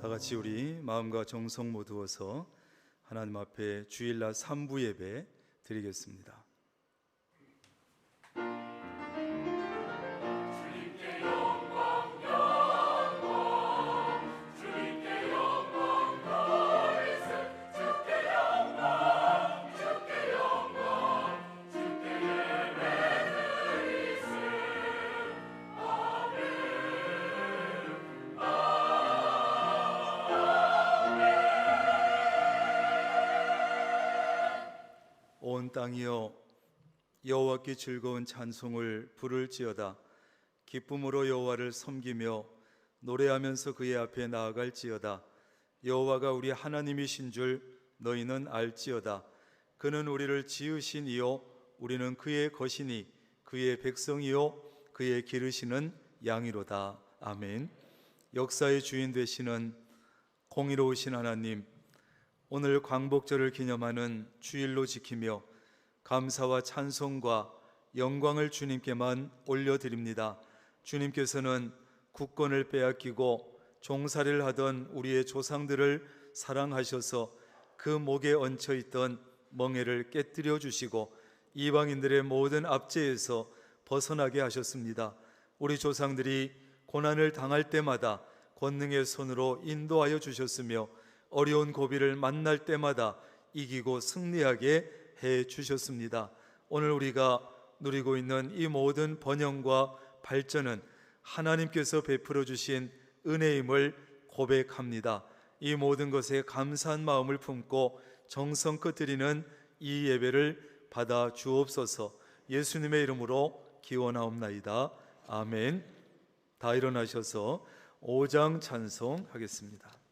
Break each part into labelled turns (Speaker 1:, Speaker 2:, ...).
Speaker 1: 다 같이 우리 마음과 정성 모두어서 하나님 앞에 주일날 3부 예배 드리겠습니다. 온 땅이여 여호와께 즐거운 찬송을 부를지어다. 기쁨으로 여호와를 섬기며 노래하면서 그의 앞에 나아갈지어다. 여호와가 우리 하나님이신 줄 너희는 알지어다. 그는 우리를 지으신 이요 우리는 그의 것이니 그의 백성이요 그의 기르시는 양이로다. 아멘. 역사의 주인 되시는 공의로우신 하나님, 오늘 광복절을 기념하는 주일로 지키며 감사와 찬송과 영광을 주님께만 올려드립니다. 주님께서는 국권을 빼앗기고 종살이를 하던 우리의 조상들을 사랑하셔서 그 목에 얹혀있던 멍에를 깨뜨려 주시고 이방인들의 모든 압제에서 벗어나게 하셨습니다. 우리 조상들이 고난을 당할 때마다 권능의 손으로 인도하여 주셨으며 어려운 고비를 만날 때마다 이기고 승리하게 해 주셨습니다. 오늘 우리가 누리고 있는 이 모든 번영과 발전은 하나님께서 베풀어 주신 은혜임을 고백합니다. 이 모든 것에 감사한 마음을 품고 정성껏 드리는 이 예배를 받아 주옵소서. 예수님의 이름으로 기원하옵나이다. 아멘. 다 일어나셔서 5장 찬송하겠습니다.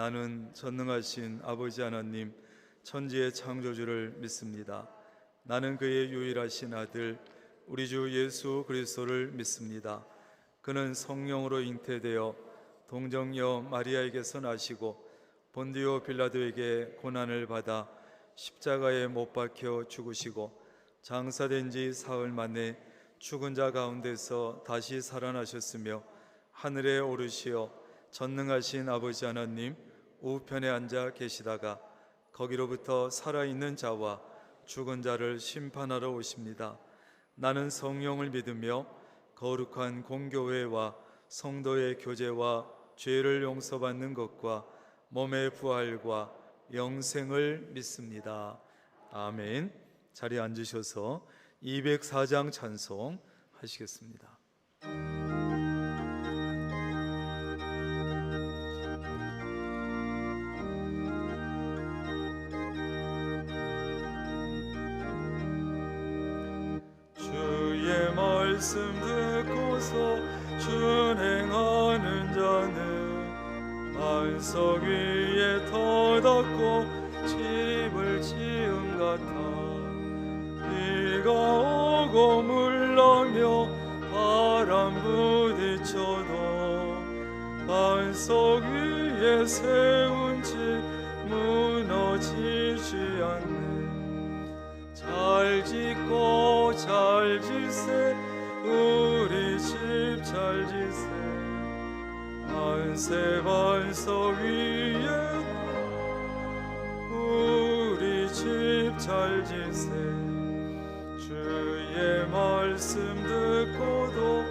Speaker 1: 나는 전능하신 아버지 하나님 천지의 창조주를 믿습니다. 나는 그의 유일하신 아들 우리 주 예수 그리스도를 믿습니다. 그는 성령으로 잉태되어 동정녀 마리아에게서 나시고 본디오 빌라도에게 고난을 받아 십자가에 못 박혀 죽으시고 장사된 지 사흘 만에 죽은 자 가운데서 다시 살아나셨으며 하늘에 오르시어 전능하신 아버지 하나님 우편에 앉아 계시다가 거기로부터 살아있는 자와 죽은 자를 심판하러 오십니다. 나는 성령을 믿으며 거룩한 공교회와 성도의 교제와 죄를 용서받는 것과 몸의 부활과 영생을 믿습니다. 아멘. 자리에 앉으셔서 204장 찬송 하시겠습니다. 말씀 듣고서 준행하는 자는 반석 위에 터닫고 집을 지은 같아. 비가 오고 물나며 바람 부딪혀도 반석 위에 세운 집 무너지지 않네. 잘 짓고 잘 지세 우리 집 잘 지세. 안세 반석 위에 우리 집 잘 지세. 주의 말씀 듣고도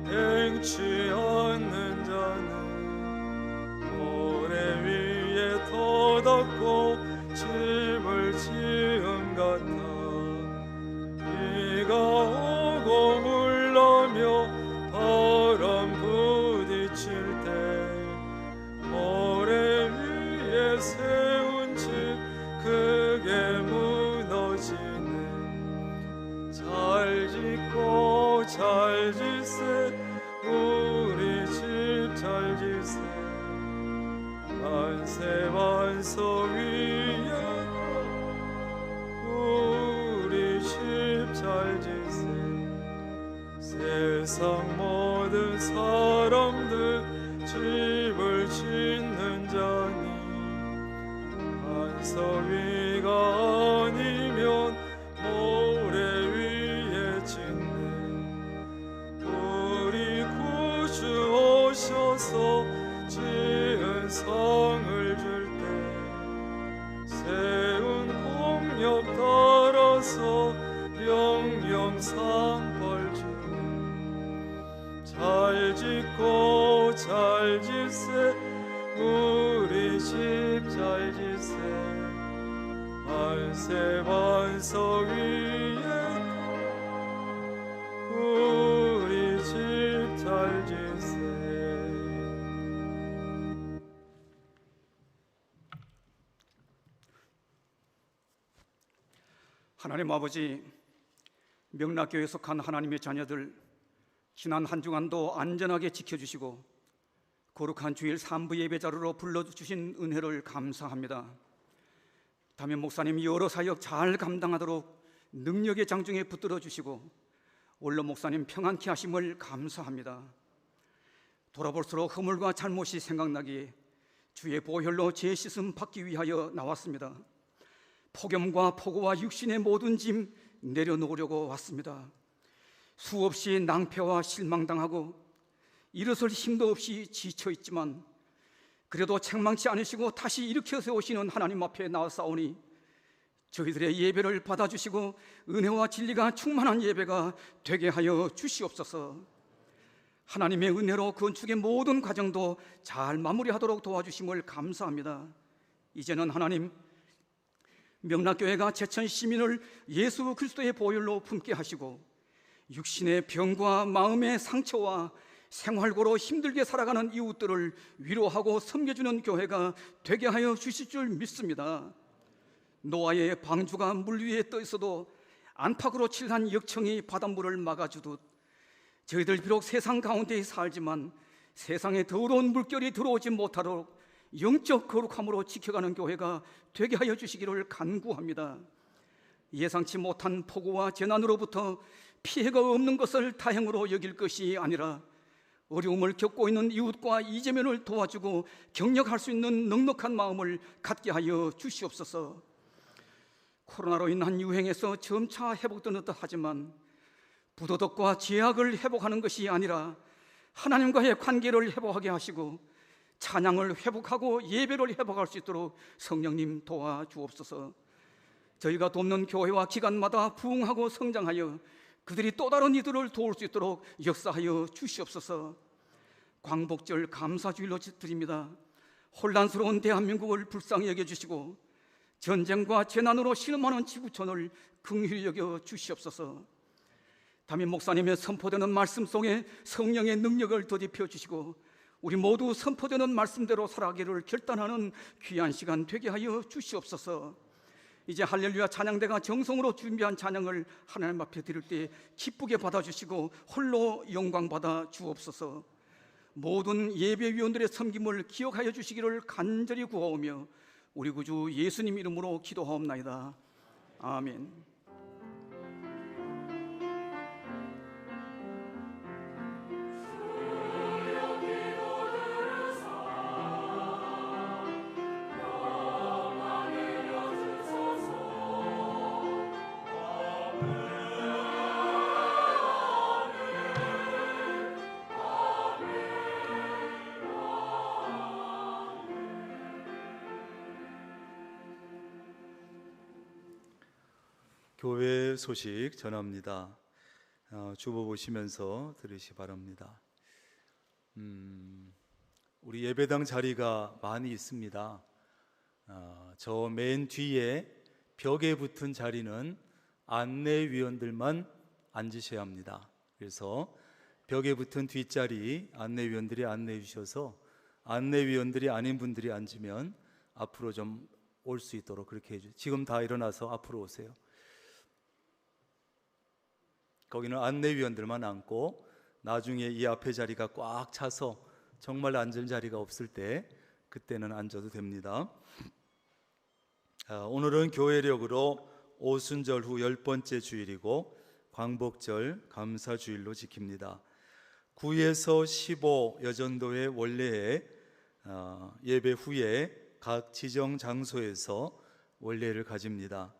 Speaker 1: 행치 않는 자는 오래 세운 집 크게 무너지네. 잘 짓고 잘 짓세, 우리 집 잘 짓세. 만세 만석 위에 우리 집 잘 짓세. 세상 모든 사람들 집을 짓는 자니 반석 위가 아니면 모래 위에 짓네. 우리 구주 오셔서 지은 성을 줄 때 세운 공력 따라서 영영상 주네. 잘 짓고 잘 짓세, 우리 집 잘 짓세. 만세 반석 위에 우리 집 잘 짓세.
Speaker 2: 하나님 아버지, 명락교회에 속한 하나님의 자녀들 지난 한 주간도 안전하게 지켜주시고 거룩한 주일 3부 예배 자리로 불러주신 은혜를 감사합니다. 담임 목사님 여러 사역 잘 감당하도록 능력의 장중에 붙들어 주시고 원로 목사님 평안케 하심을 감사합니다. 돌아볼수록 허물과 잘못이 생각나기에 주의 보혈로 죄 씻음 받기 위하여 나왔습니다. 폭염과 폭우와 육신의 모든 짐 내려놓으려고 왔습니다. 수없이 낭패와 실망당하고 일어설 힘도 없이 지쳐있지만 그래도 책망치 않으시고 다시 일으켜 세우시는 하나님 앞에 나와싸우니 저희들의 예배를 받아주시고 은혜와 진리가 충만한 예배가 되게 하여 주시옵소서. 하나님의 은혜로 건축의 모든 과정도 잘 마무리하도록 도와주심을 감사합니다. 이제는 하나님, 명락교회가 제천 시민을 예수 그리스도의 보혈로 품게 하시고 육신의 병과 마음의 상처와 생활고로 힘들게 살아가는 이웃들을 위로하고 섬겨주는 교회가 되게 하여 주실 줄 믿습니다. 노아의 방주가 물 위에 떠 있어도 안팎으로 칠한 역청이 바닷물을 막아주듯 저희들 비록 세상 가운데 살지만 세상에 더러운 물결이 들어오지 못하도록 영적 거룩함으로 지켜가는 교회가 되게 하여 주시기를 간구합니다. 예상치 못한 폭우와 재난으로부터 피해가 없는 것을 다행으로 여길 것이 아니라 어려움을 겪고 있는 이웃과 이재면을 도와주고 격려할 수 있는 넉넉한 마음을 갖게 하여 주시옵소서. 코로나로 인한 유행에서 점차 회복되는 듯 하지만 부도덕과 죄악을 회복하는 것이 아니라 하나님과의 관계를 회복하게 하시고 찬양을 회복하고 예배를 회복할 수 있도록 성령님 도와주옵소서. 저희가 돕는 교회와 기관마다 부흥하고 성장하여 그들이 또 다른 이들을 도울 수 있도록 역사하여 주시옵소서. 광복절 감사주일로 드립니다. 혼란스러운 대한민국을 불쌍히 여겨주시고 전쟁과 재난으로 신음하는 지구촌을 긍휼히 여겨 주시옵소서. 담임 목사님의 선포되는 말씀 속에 성령의 능력을 더딥혀 주시고 우리 모두 선포되는 말씀대로 살아가기를 결단하는 귀한 시간 되게 하여 주시옵소서. 이제 할렐루야 찬양대가 정성으로 준비한 찬양을 하나님 앞에 드릴 때 기쁘게 받아주시고 홀로 영광 받아 주옵소서. 모든 예배위원들의 섬김을 기억하여 주시기를 간절히 구하오며 우리 구주 예수님 이름으로 기도하옵나이다. 아멘.
Speaker 1: 교회 소식 전합니다. 주보 보시면서 들으시 바랍니다. 우리 예배당 자리가 많이 있습니다. 저 맨 뒤에 벽에 붙은 자리는 안내위원들만 앉으셔야 합니다. 그래서 벽에 붙은 뒷자리 안내위원들이 안내해 주셔서 안내위원들이 아닌 분들이 앉으면 앞으로 좀 올 수 있도록 그렇게 해주세요. 지금 다 일어나서 앞으로 오세요. 거기는 안내위원들만 앉고 나중에 이 앞에 자리가 꽉 차서 정말 앉을 자리가 없을 때 그때는 앉아도 됩니다. 오늘은 교회력으로 오순절 후 10번째 주일이고 광복절 감사주일로 지킵니다. 9에서 15 여전도회 원래의 예배 후에 각 지정 장소에서 원래를 가집니다.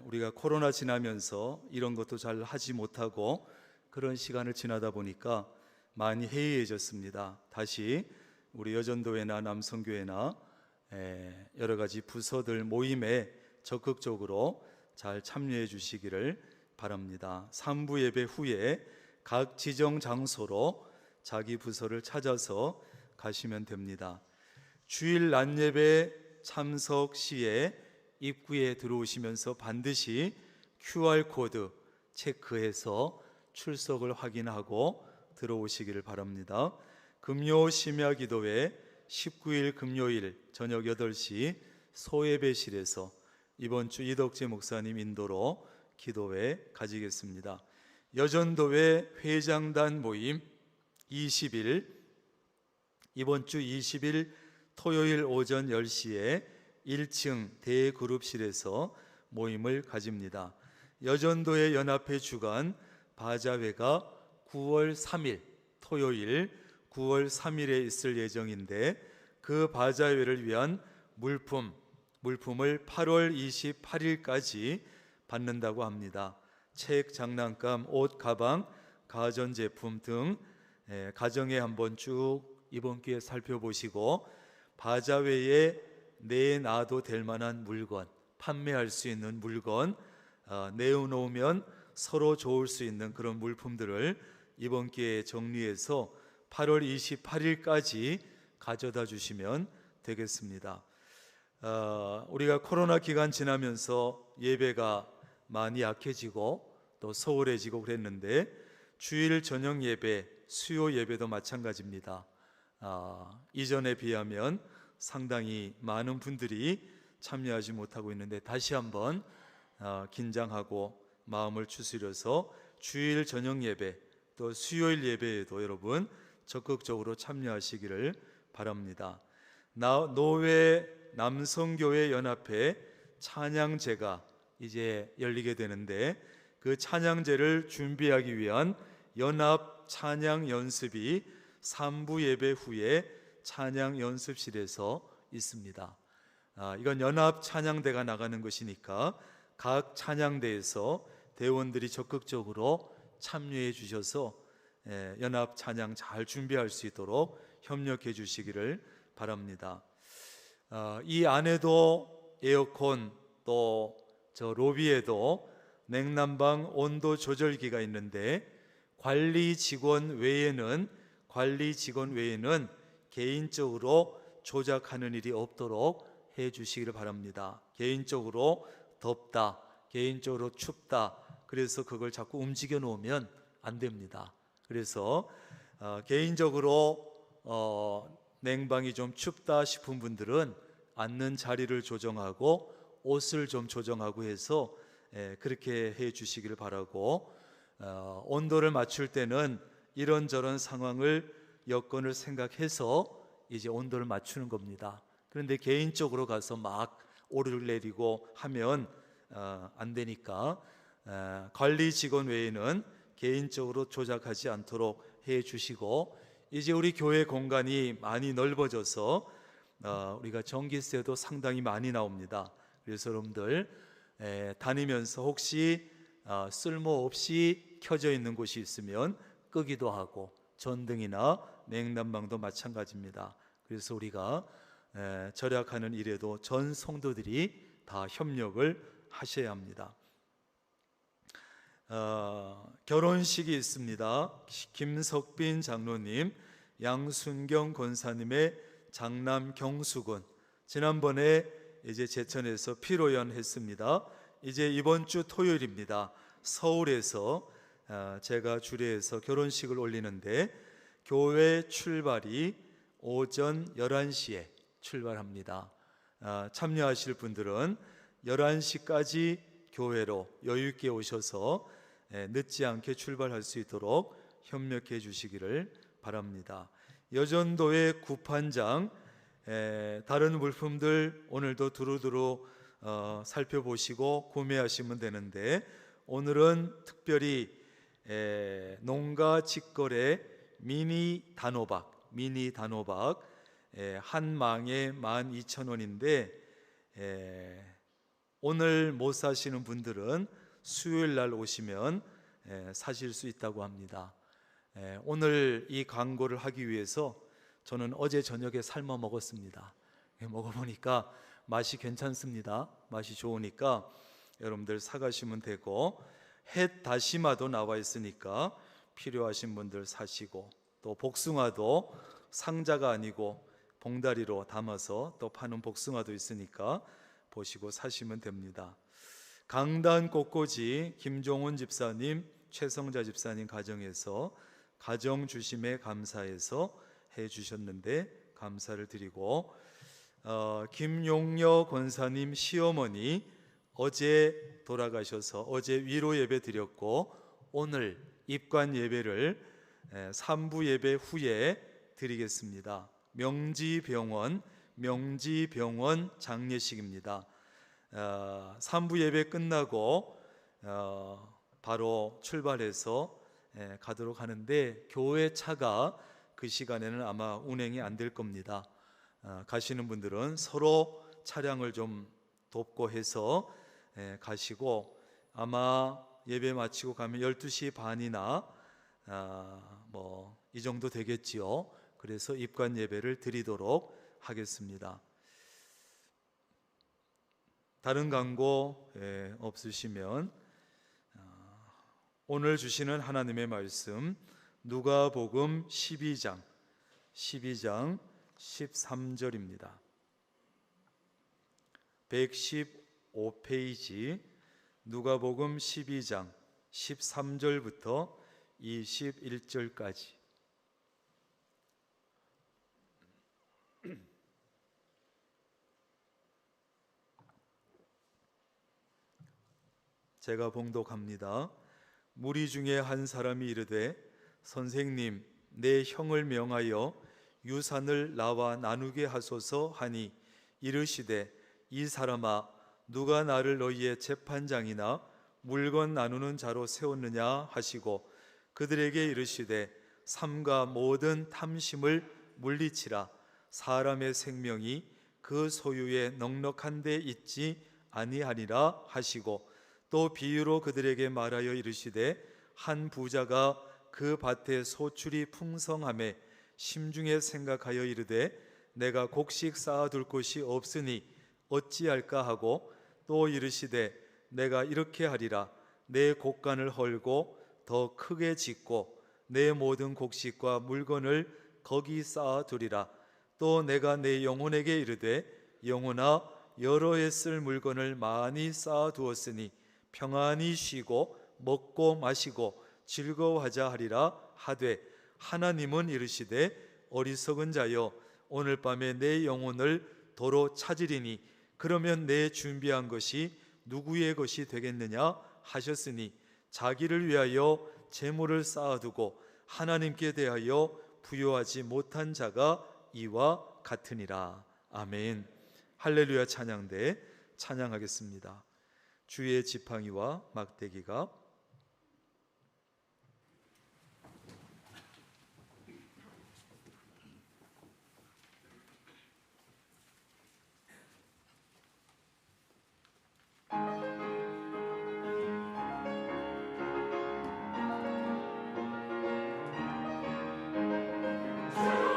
Speaker 1: 우리가 코로나 지나면서 이런 것도 잘 하지 못하고 그런 시간을 지나다 보니까 많이 해이해졌습니다. 다시 우리 여전도회나 남성교회나 여러 가지 부서들 모임에 적극적으로 잘 참여해 주시기를 바랍니다. 3부 예배 후에 각 지정 장소로 자기 부서를 찾아서 가시면 됩니다. 주일 낮 예배 참석 시에 입구에 들어오시면서 반드시 QR코드 체크해서 출석을 확인하고 들어오시기를 바랍니다. 금요 심야 기도회 19일 금요일 저녁 8시 소예배실에서 이번 주 이덕재 목사님 인도로 기도회 가지겠습니다. 여전도회 회장단 모임 20일 이번 주 20일 토요일 오전 10시에 1층 대그룹실에서 모임을 가집니다. 여전도회 연합회 주간 바자회가 9월 3일 토요일 9월 3일에 있을 예정인데 그 바자회를 위한 물품을 8월 28일까지 받는다고 합니다. 책, 장난감, 옷, 가방, 가전제품 등 가정에 한번 쭉 이번 기회에 살펴보시고 바자회에 내놔도 될 만한 물건, 판매할 수 있는 물건 내어놓으면 서로 좋을 수 있는 그런 물품들을 이번 기회에 정리해서 8월 28일까지 가져다 주시면 되겠습니다. 우리가 코로나 기간 지나면서 예배가 많이 약해지고 또 소홀해지고 그랬는데 주일 저녁 예배, 수요 예배도 마찬가지입니다. 이전에 비하면 상당히 많은 분들이 참여하지 못하고 있는데 다시 한번 긴장하고 마음을 추스려서 주일 저녁 예배 또 수요일 예배에도 여러분 적극적으로 참여하시기를 바랍니다. 노회 남성교회 연합회 찬양제가 이제 열리게 되는데 그 찬양제를 준비하기 위한 연합 찬양 연습이 3부 예배 후에 찬양 연습실에서 있습니다. 이건 연합 찬양대가 나가는 것이니까 각 찬양대에서 대원들이 적극적으로 참여해 주셔서 연합 찬양 잘 준비할 수 있도록 협력해 주시기를 바랍니다. 이 안에도 에어컨 또 저 로비에도 냉난방 온도 조절기가 있는데 관리 직원 외에는 개인적으로 조작하는 일이 없도록 해 주시기를 바랍니다. 개인적으로 덥다, 개인적으로 춥다, 그래서 그걸 자꾸 움직여 놓으면 안 됩니다. 그래서 개인적으로 냉방이 좀 춥다 싶은 분들은 앉는 자리를 조정하고 옷을 좀 조정하고 해서 그렇게 해 주시기를 바라고, 온도를 맞출 때는 이런저런 상황을 여건을 생각해서 이제 온도를 맞추는 겁니다. 그런데 개인적으로 가서 막 오르내리고 하면 안 되니까 관리 직원 외에는 개인적으로 조작하지 않도록 해 주시고, 이제 우리 교회 공간이 많이 넓어져서 우리가 전기세도 상당히 많이 나옵니다. 그래서 여러분들 다니면서 혹시 쓸모없이 켜져 있는 곳이 있으면 끄기도 하고, 전등이나 냉난방도 마찬가지입니다. 그래서 우리가 절약하는 일에도 전 성도들이 다 협력을 하셔야 합니다. 결혼식이 있습니다. 김석빈 장로님, 양순경 권사님의 장남 경수군, 지난번에 이제 제천에서 피로연 했습니다. 이제 이번 주 토요일입니다. 서울에서 제가 주례해서 결혼식을 올리는데 교회 출발이 오전 11시에 출발합니다. 참여하실 분들은 11시까지 교회로 여유 있게 오셔서 늦지 않게 출발할 수 있도록 협력해 주시기를 바랍니다. 여전도의 구판장, 다른 물품들 오늘도 두루두루 살펴보시고 구매하시면 되는데, 오늘은 특별히 농가 직거래 미니 단호박 한 망에 12,000원인데 오늘 못 사시는 분들은 수요일 날 오시면 사실 수 있다고 합니다. 오늘 이 광고를 하기 위해서 저는 어제 저녁에 삶아 먹었습니다. 먹어보니까 맛이 괜찮습니다. 맛이 좋으니까 여러분들 사가시면 되고, 햇 다시마도 나와 있으니까 필요하신 분들 사시고, 또 복숭아도 상자가 아니고 봉다리로 담아서 또 파는 복숭아도 있으니까 보시고 사시면 됩니다. 강단 꽃꽂이 김종훈 집사님, 최성자 집사님 가정에서 가정 주심에 감사해서 해 주셨는데 감사를 드리고, 김용여 권사님 시어머니 어제 돌아가셔서 어제 위로 예배 드렸고, 오늘 입관 예배를 3부 예배 후에 드리겠습니다. 명지병원 장례식입니다. 3부 예배 끝나고 바로 출발해서 가도록 하는데, 교회 차가 그 시간에는 아마 운행이 안 될 겁니다. 가시는 분들은 서로 차량을 좀 돕고 해서 가시고, 아마 예배 마치고 가면 12시 반이나 이 정도 되겠지요. 그래서 입관 예배를 드리도록 하겠습니다. 다른 광고 없으시면 오늘 주시는 하나님의 말씀 누가복음 12장 13절입니다. 115페이지 누가복음 12장 13절부터 21절까지. 제가 봉독합니다. 무리 중에 한 사람이 이르되, 선생님, 내 형을 명하여 유산을 나와 나누게 하소서 하니, 이르시되, 이 사람아, 누가 나를 너희의 재판장이나 물건 나누는 자로 세웠느냐 하시고, 그들에게 이르시되, 삼가 모든 탐심을 물리치라. 사람의 생명이 그 소유에 넉넉한 데 있지 아니하니라 하시고, 또 비유로 그들에게 말하여 이르시되, 한 부자가 그 밭에 소출이 풍성함에 심중에 생각하여 이르되, 내가 곡식 쌓아둘 곳이 없으니 어찌할까 하고, 또 이르시되, 내가 이렇게 하리라. 내 곡간을 헐고 더 크게 짓고 내 모든 곡식과 물건을 거기 쌓아두리라. 또 내가 내 영혼에게 이르되, 영혼아, 여러 해 쓸 물건을 많이 쌓아두었으니 평안히 쉬고 먹고 마시고 즐거워하자 하리라 하되, 하나님은 이르시되, 어리석은 자여, 오늘 밤에 내 영혼을 도로 찾으리니 그러면 내 준비한 것이 누구의 것이 되겠느냐 하셨으니, 자기를 위하여 재물을 쌓아두고 하나님께 대하여 부요하지 못한 자가 이와 같으니라. 아멘. 할렐루야. 찬양대 찬양하겠습니다. 주의 지팡이와 막대기가.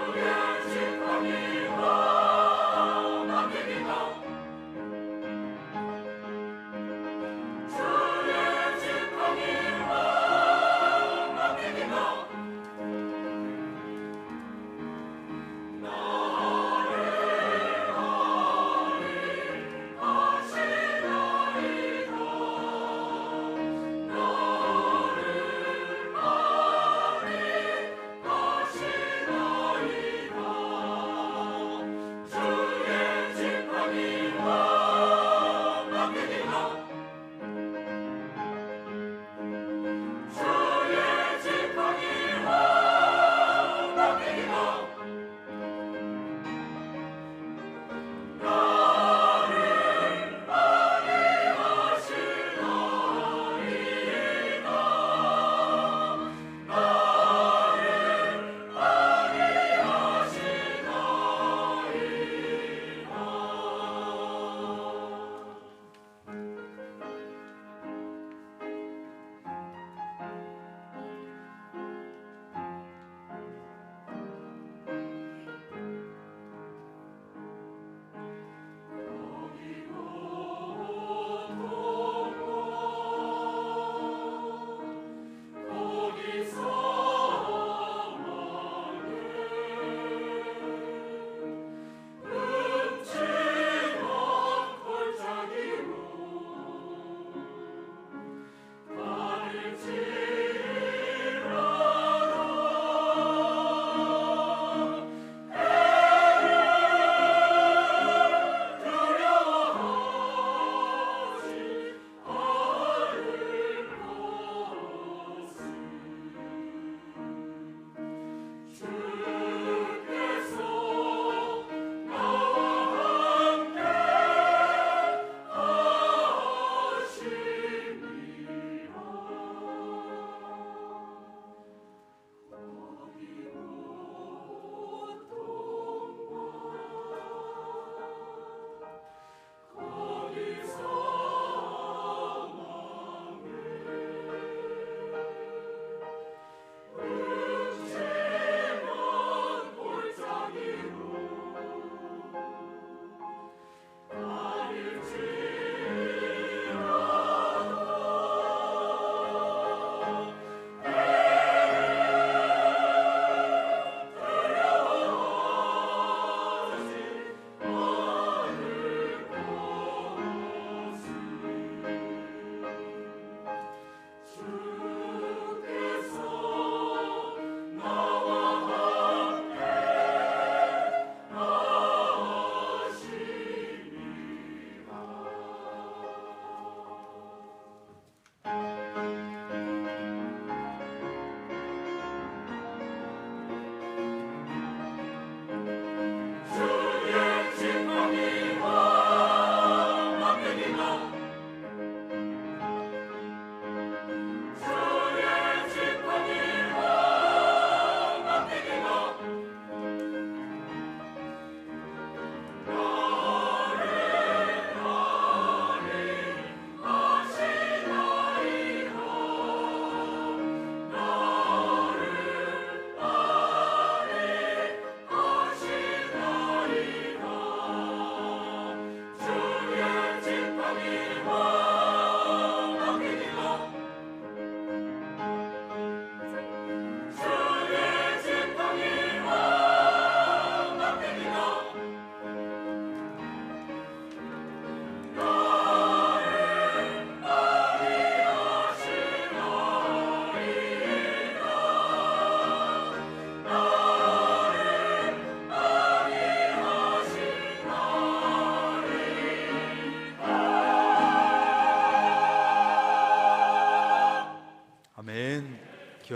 Speaker 3: 주의 지팡이와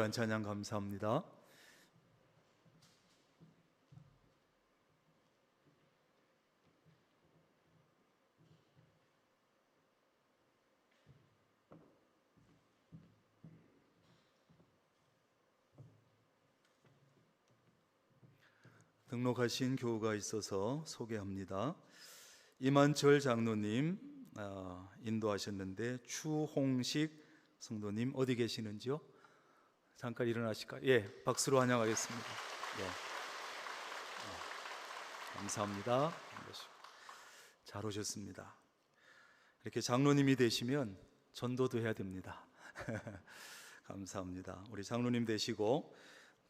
Speaker 1: 귀한 찬양 감사합니다. 등록하신 교우가 있어서 소개합니다. 이만철 장로님 인도하셨는데 추홍식 성도님 어디 계시는지요? 잠깐 일어나실까요? 예, 박수로 환영하겠습니다. 예. 감사합니다. 잘 오셨습니다. 이렇게 장로님이 되시면 전도도 해야 됩니다. 감사합니다. 우리 장로님 되시고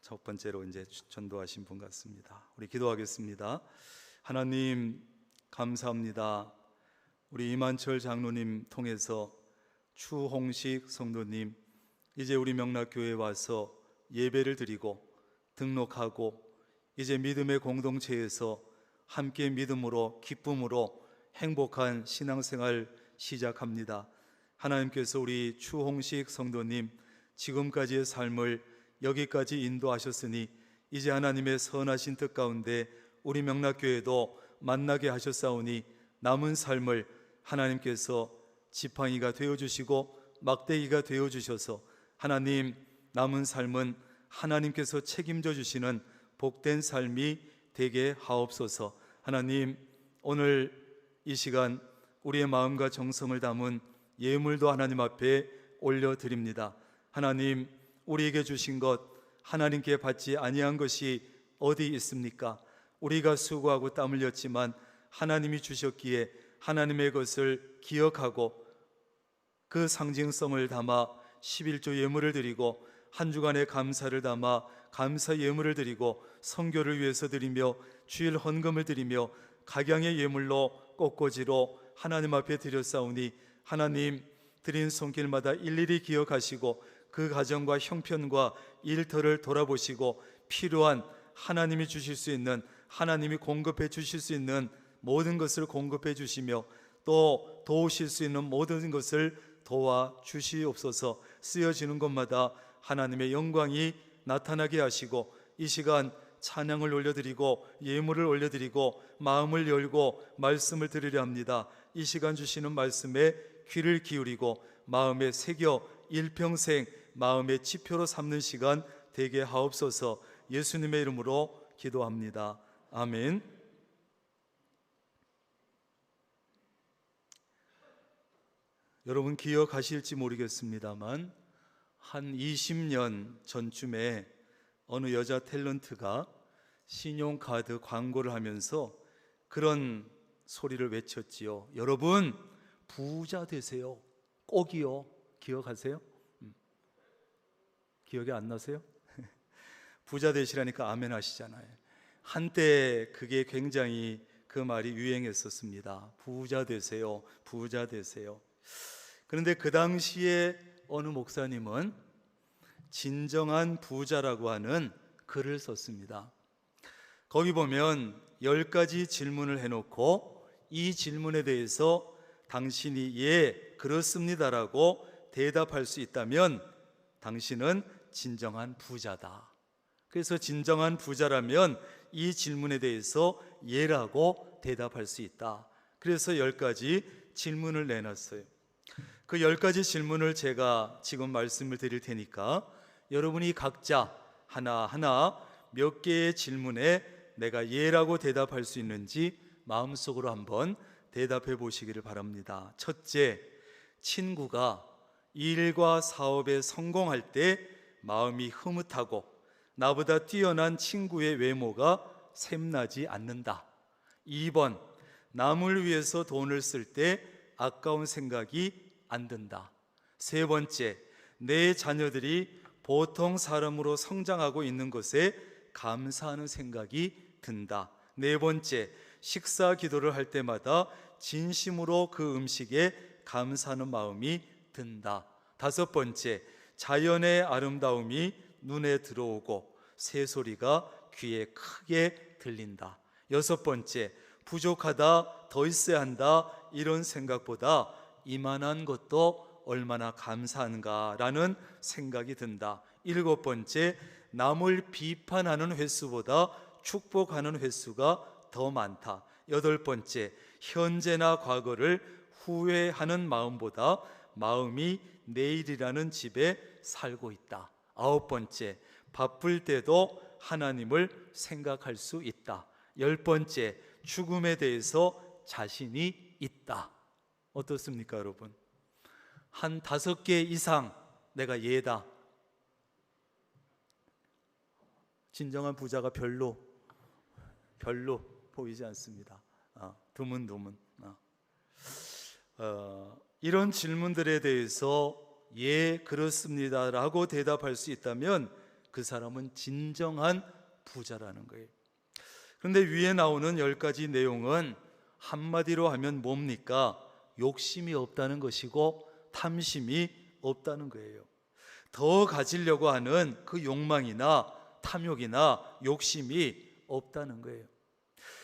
Speaker 1: 첫 번째로 이제 전도하신 분 같습니다. 우리 기도하겠습니다. 하나님 감사합니다. 우리 이만철 장로님 통해서 추홍식 성도님 이제 우리 명락교회에 와서 예배를 드리고 등록하고 이제 믿음의 공동체에서 함께 믿음으로 기쁨으로 행복한 신앙생활 시작합니다. 하나님께서 우리 추홍식 성도님 지금까지의 삶을 여기까지 인도하셨으니 이제 하나님의 선하신 뜻 가운데 우리 명락교회도 만나게 하셨사오니 남은 삶을 하나님께서 지팡이가 되어주시고 막대기가 되어주셔서 하나님 남은 삶은 하나님께서 책임져 주시는 복된 삶이 되게 하옵소서. 하나님 오늘 이 시간 우리의 마음과 정성을 담은 예물도 하나님 앞에 올려드립니다. 하나님 우리에게 주신 것 하나님께 받지 아니한 것이 어디 있습니까? 우리가 수고하고 땀 흘렸지만 하나님이 주셨기에 하나님의 것을 기억하고 그 상징성을 담아 11조 예물을 드리고 한 주간의 감사를 담아 감사 예물을 드리고 선교를 위해서 드리며 주일 헌금을 드리며 각양의 예물로 꽃꽂이로 하나님 앞에 드렸사오니 하나님 드린 손길마다 일일이 기억하시고 그 가정과 형편과 일터를 돌아보시고 필요한 하나님이 주실 수 있는 하나님이 공급해 주실 수 있는 모든 것을 공급해 주시며 또 도우실 수 있는 모든 것을 도와 주시옵소서. 쓰여지는 것마다 하나님의 영광이 나타나게 하시고 이 시간 찬양을 올려드리고 예물을 올려드리고 마음을 열고 말씀을 들으려 합니다. 이 시간 주시는 말씀에 귀를 기울이고 마음에 새겨 일평생 마음의 지표로 삼는 시간 되게 하옵소서. 예수님의 이름으로 기도합니다. 아멘. 여러분 기억하실지 모르겠습니다만 한 20년 전쯤에 어느 여자 탤런트가 신용카드 광고를 하면서 그런 소리를 외쳤지요. 여러분 부자 되세요. 꼭이요. 기억하세요? 기억이 안 나세요? 부자 되시라니까 아멘 하시잖아요. 한때 그게 굉장히 그 말이 유행했었습니다. 부자 되세요. 부자 되세요. 그런데 그 당시에 어느 목사님은 진정한 부자라고 하는 글을 썼습니다. 거기 보면 10가지 질문을 해놓고 이 질문에 대해서 당신이 예 그렇습니다라고 대답할 수 있다면 당신은 진정한 부자다. 그래서 진정한 부자라면 이 질문에 대해서 예라고 대답할 수 있다. 그래서 10가지 질문을 내놨어요. 그 10가지 질문을 제가 지금 말씀을 드릴 테니까 여러분이 각자 하나하나 몇 개의 질문에 내가 예라고 대답할 수 있는지 마음속으로 한번 대답해 보시기를 바랍니다. 첫째, 친구가 일과 사업에 성공할 때 마음이 흐뭇하고 나보다 뛰어난 친구의 외모가 샘나지 않는다. 2번, 남을 위해서 돈을 쓸 때 아까운 생각이 안 든다. 3번째, 내 자녀들이 보통 사람으로 성장하고 있는 것에 감사하는 생각이 든다. 4번째, 식사 기도를 할 때마다 진심으로 그 음식에 감사하는 마음이 든다. 5번째, 자연의 아름다움이 눈에 들어오고 새소리가 귀에 크게 들린다. 6번째, 부족하다, 더 있어야 한다 이런 생각보다 이만한 것도 얼마나 감사한가라는 생각이 든다. 7번째, 남을 비판하는 횟수보다 축복하는 횟수가 더 많다. 8번째, 현재나 과거를 후회하는 마음보다 마음이 내일이라는 집에 살고 있다. 9번째, 바쁠 때도 하나님을 생각할 수 있다. 10번째, 죽음에 대해서 자신이 있다. 어떻습니까, 여러분? 한 5개 이상 내가 예다. 진정한 부자가 별로 보이지 않습니다. 드문드문. 이런 질문들에 대해서 예, 그렇습니다라고 대답할 수 있다면 그 사람은 진정한 부자라는 거예요. 그런데 위에 나오는 10가지 내용은 한마디로 하면 뭡니까? 욕심이 없다는 것이고 탐심이 없다는 거예요. 더 가지려고 하는 그 욕망이나 탐욕이나 욕심이 없다는 거예요.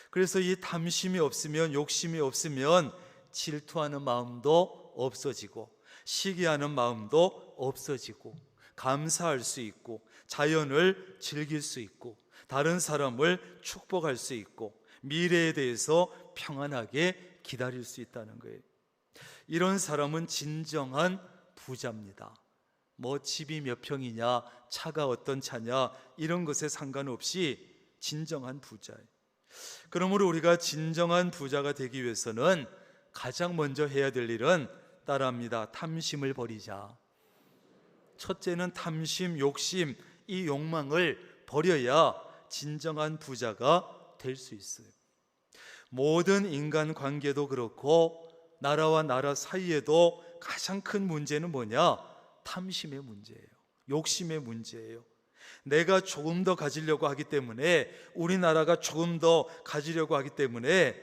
Speaker 1: 그래서 이 탐심이 없으면, 욕심이 없으면 질투하는 마음도 없어지고, 시기하는 마음도 없어지고, 감사할 수 있고, 자연을 즐길 수 있고, 다른 사람을 축복할 수 있고, 미래에 대해서 평안하게 기다릴 수 있다는 거예요. 이런 사람은 진정한 부자입니다. 뭐 집이 몇 평이냐, 차가 어떤 차냐, 이런 것에 상관없이 진정한 부자예요. 그러므로 우리가 진정한 부자가 되기 위해서는 가장 먼저 해야 될 일은 따라합니다. 탐심을 버리자. 첫째는 탐심, 욕심, 이 욕망을 버려야 진정한 부자가 될 수 있어요. 모든 인간 관계도 그렇고 나라와 나라 사이에도 가장 큰 문제는 뭐냐? 탐심의 문제예요. 욕심의 문제예요. 내가 조금 더 가지려고 하기 때문에, 우리나라가 조금 더 가지려고 하기 때문에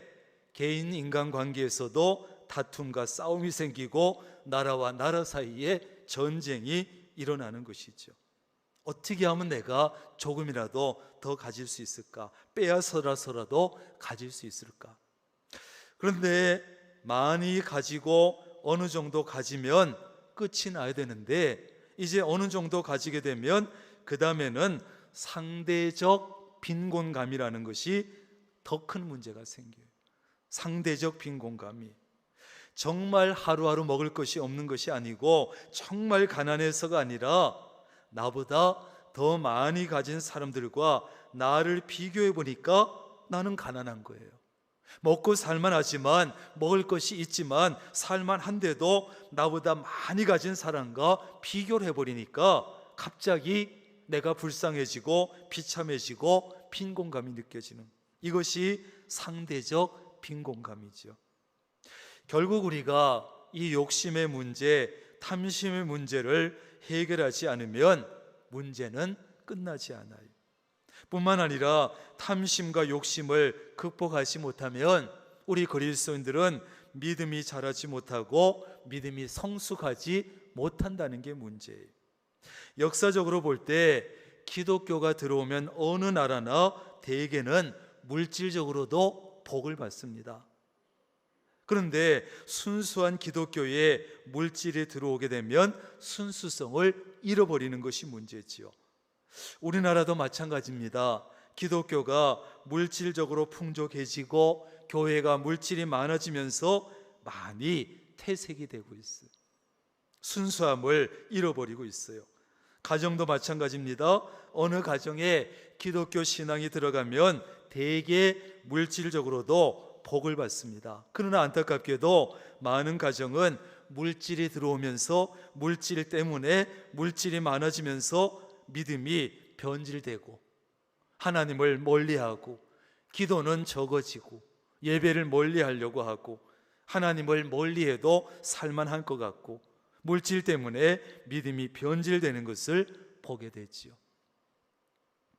Speaker 1: 개인 인간 관계에서도 다툼과 싸움이 생기고 나라와 나라 사이에 전쟁이 일어나는 것이죠. 어떻게 하면 내가 조금이라도 더 가질 수 있을까? 빼앗아서라도 가질 수 있을까? 그런데 많이 가지고 어느 정도 가지면 끝이 나야 되는데, 이제 어느 정도 가지게 되면 그 다음에는 상대적 빈곤감이라는 것이 더 큰 문제가 생겨요. 상대적 빈곤감이 정말 하루하루 먹을 것이 없는 것이 아니고, 정말 가난해서가 아니라 나보다 더 많이 가진 사람들과 나를 비교해 보니까 나는 가난한 거예요. 먹고 살만하지만, 먹을 것이 있지만 살만한데도 나보다 많이 가진 사람과 비교를 해버리니까 갑자기 내가 불쌍해지고 비참해지고 빈곤감이 느껴지는, 이것이 상대적 빈곤감이죠. 결국 우리가 이 욕심의 문제, 탐심의 문제를 해결하지 않으면 문제는 끝나지 않아요. 뿐만 아니라 탐심과 욕심을 극복하지 못하면 우리 그리스도인들은 믿음이 자라지 못하고 믿음이 성숙하지 못한다는 게 문제예요. 역사적으로 볼 때 기독교가 들어오면 어느 나라나 대개는 물질적으로도 복을 받습니다. 그런데 순수한 기독교에 물질이 들어오게 되면 순수성을 잃어버리는 것이 문제지요. 우리나라도 마찬가지입니다. 기독교가 물질적으로 풍족해지고 교회가 물질이 많아지면서 많이 퇴색이 되고 있어요. 순수함을 잃어버리고 있어요. 가정도 마찬가지입니다. 어느 가정에 기독교 신앙이 들어가면 대개 물질적으로도 복을 받습니다. 그러나 안타깝게도 많은 가정은 물질이 들어오면서, 물질 때문에, 물질이 많아지면서 믿음이 변질되고 하나님을 멀리하고, 기도는 적어지고, 예배를 멀리하려고 하고, 하나님을 멀리해도 살만할 것 같고, 물질 때문에 믿음이 변질되는 것을 보게 되지요.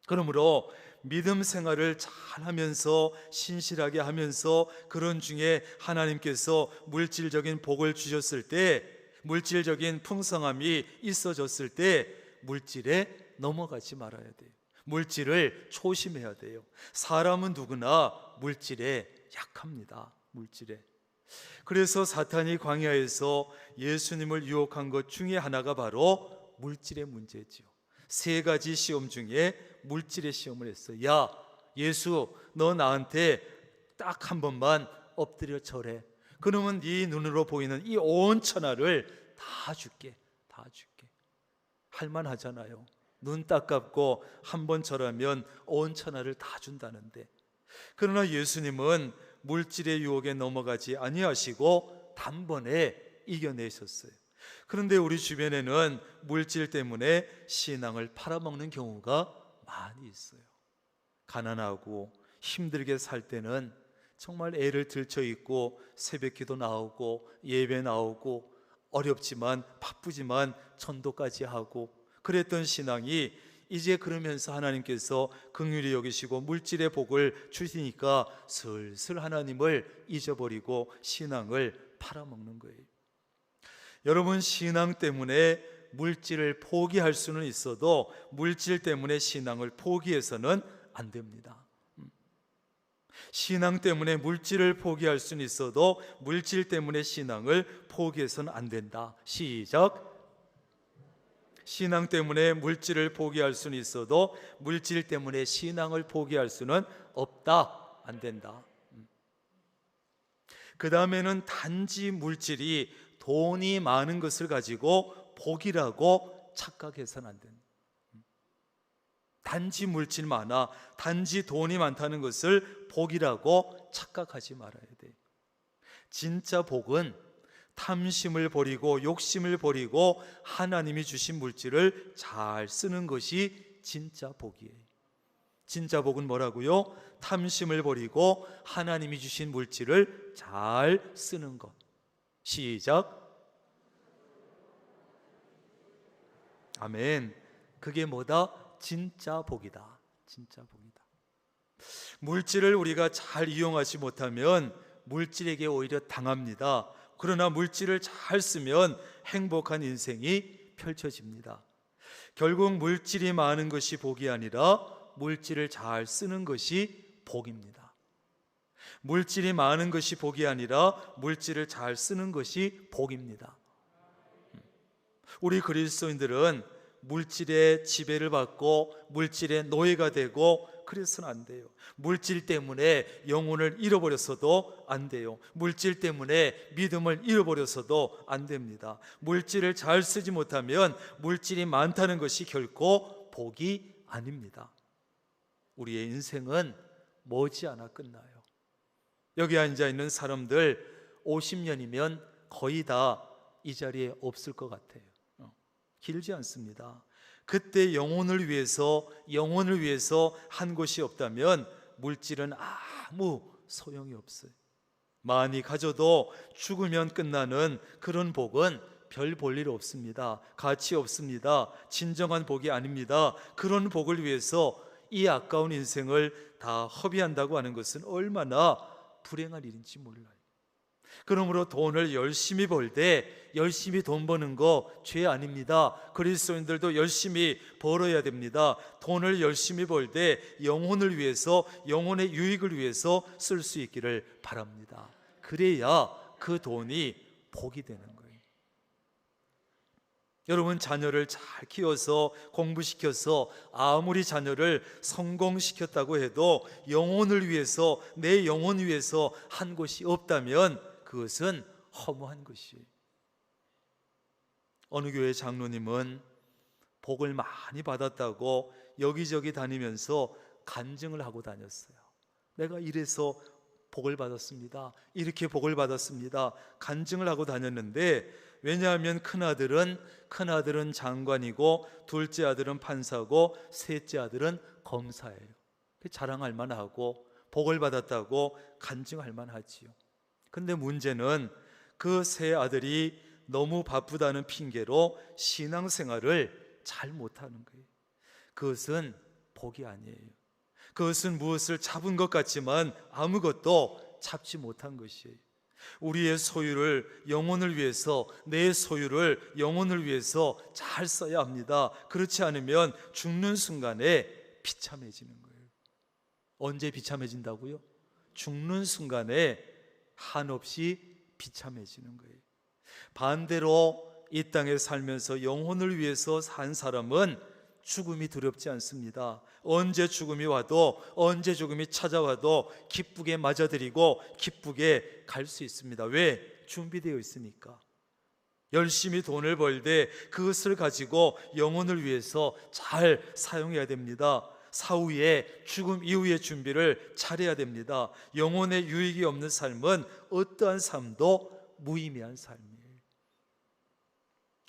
Speaker 1: 그러므로 믿음 생활을 잘 하면서, 신실하게 하면서, 그런 중에 하나님께서 물질적인 복을 주셨을 때, 물질적인 풍성함이 있어졌을 때 물질에 넘어가지 말아야 돼요. 물질을 조심해야 돼요. 사람은 누구나 물질에 약합니다. 물질에. 그래서 사탄이 광야에서 예수님을 유혹한 것 중에 하나가 바로 물질의 문제지요. 세 가지 시험 중에 물질의 시험을 했어요. 야, 예수, 너 나한테 딱 한 번만 엎드려 절해. 그러면 네 눈으로 보이는 이 온 천하를 다 줄게. 다 줄게. 할만하잖아요. 눈 딱 감고 한 번 절하면 온 천하를 다 준다는데, 그러나 예수님은 물질의 유혹에 넘어가지 아니하시고 단번에 이겨내셨어요. 그런데 우리 주변에는 물질 때문에 신앙을 팔아먹는 경우가 많이 있어요. 가난하고 힘들게 살 때는 정말 애를 들쳐있고 새벽기도 나오고 예배 나오고 어렵지만 바쁘지만 전도까지 하고 그랬던 신앙이 이제 그러면서 하나님께서 긍휼히 여기시고 물질의 복을 주시니까 슬슬 하나님을 잊어버리고 신앙을 팔아먹는 거예요. 여러분, 신앙 때문에 물질을 포기할 수는 있어도 물질 때문에 신앙을 포기해서는 안 됩니다. 신앙 때문에 물질을 포기할 수는 있어도 물질 때문에 신앙을 포기해서는 안 된다. 시작. 신앙 때문에 물질을 포기할 수는 있어도 물질 때문에 신앙을 포기할 수는 없다. 안 된다. 그 다음에는 단지 물질이 돈이 많은 것을 가지고 복이라고 착각해서는 안 된다. 단지 물질 많아, 단지 돈이 많다는 것을 복이라고 착각하지 말아야 돼. 진짜 복은 탐심을 버리고 욕심을 버리고 하나님이 주신 물질을 잘 쓰는 것이 진짜 복이에요. 진짜 복은 뭐라고요? 탐심을 버리고 하나님이 주신 물질을 잘 쓰는 것. 시작. 아멘. 그게 뭐다? 진짜 복이다. 진짜 복이다. 물질을 우리가 잘 이용하지 못하면 물질에게 오히려 당합니다. 그러나 물질을 잘 쓰면 행복한 인생이 펼쳐집니다. 결국 물질이 많은 것이 복이 아니라 물질을 잘 쓰는 것이 복입니다. 물질이 많은 것이 복이 아니라 물질을 잘 쓰는 것이 복입니다. 우리 그리스도인들은 물질의 지배를 받고 물질의 노예가 되고 그래서는 안 돼요. 물질 때문에 영혼을 잃어버렸어도 안 돼요. 물질 때문에 믿음을 잃어버렸어도 안 됩니다. 물질을 잘 쓰지 못하면 물질이 많다는 것이 결코 복이 아닙니다. 우리의 인생은 머지않아 끝나요. 여기 앉아 있는 사람들 50년이면 거의 다 이 자리에 없을 것 같아요. 길지 않습니다. 그때 영혼을 위해서 한 것이 없다면 물질은 아무 소용이 없어요. 많이 가져도 죽으면 끝나는 그런 복은 별 볼 일 없습니다. 가치 없습니다. 진정한 복이 아닙니다. 그런 복을 위해서 이 아까운 인생을 다 허비한다고 하는 것은 얼마나 불행한 일인지 몰라요. 그러므로 돈을 열심히 벌 때 열심히 돈 버는 거 죄 아닙니다. 그리스도인들도 열심히 벌어야 됩니다. 돈을 열심히 벌 때 영혼을 위해서, 영혼의 유익을 위해서 쓸 수 있기를 바랍니다. 그래야 그 돈이 복이 되는 거예요. 여러분, 자녀를 잘 키워서 공부시켜서 아무리 자녀를 성공시켰다고 해도 영혼을 위해서, 내 영혼 위해서 한 것이 없다면 그것은 허무한 것이에요. 어느 교회 장로님은 복을 많이 받았다고 여기저기 다니면서 간증을 하고 다녔어요. 내가 이래서 복을 받았습니다. 이렇게 복을 받았습니다. 간증을 하고 다녔는데, 왜냐하면 큰아들은 장관이고 둘째 아들은 판사고 셋째 아들은 검사예요. 자랑할 만하고 복을 받았다고 간증할 만하지요. 근데 문제는 그 세 아들이 너무 바쁘다는 핑계로 신앙생활을 잘 못하는 거예요. 그것은 복이 아니에요. 그것은 무엇을 잡은 것 같지만 아무것도 잡지 못한 것이에요. 우리의 소유를 영혼을 위해서, 내 소유를 영혼을 위해서 잘 써야 합니다. 그렇지 않으면 죽는 순간에 비참해지는 거예요. 언제 비참해진다고요? 죽는 순간에 한없이 비참해지는 거예요. 반대로 이 땅에 살면서 영혼을 위해서 산 사람은 죽음이 두렵지 않습니다. 언제 죽음이 와도, 언제 죽음이 찾아와도 기쁘게 맞아들이고 기쁘게 갈 수 있습니다. 왜? 준비되어 있으니까. 열심히 돈을 벌되 그것을 가지고 영혼을 위해서 잘 사용해야 됩니다. 사후에, 죽음 이후의 준비를 잘해야 됩니다. 영혼의 유익이 없는 삶은 어떠한 삶도 무의미한 삶이에요.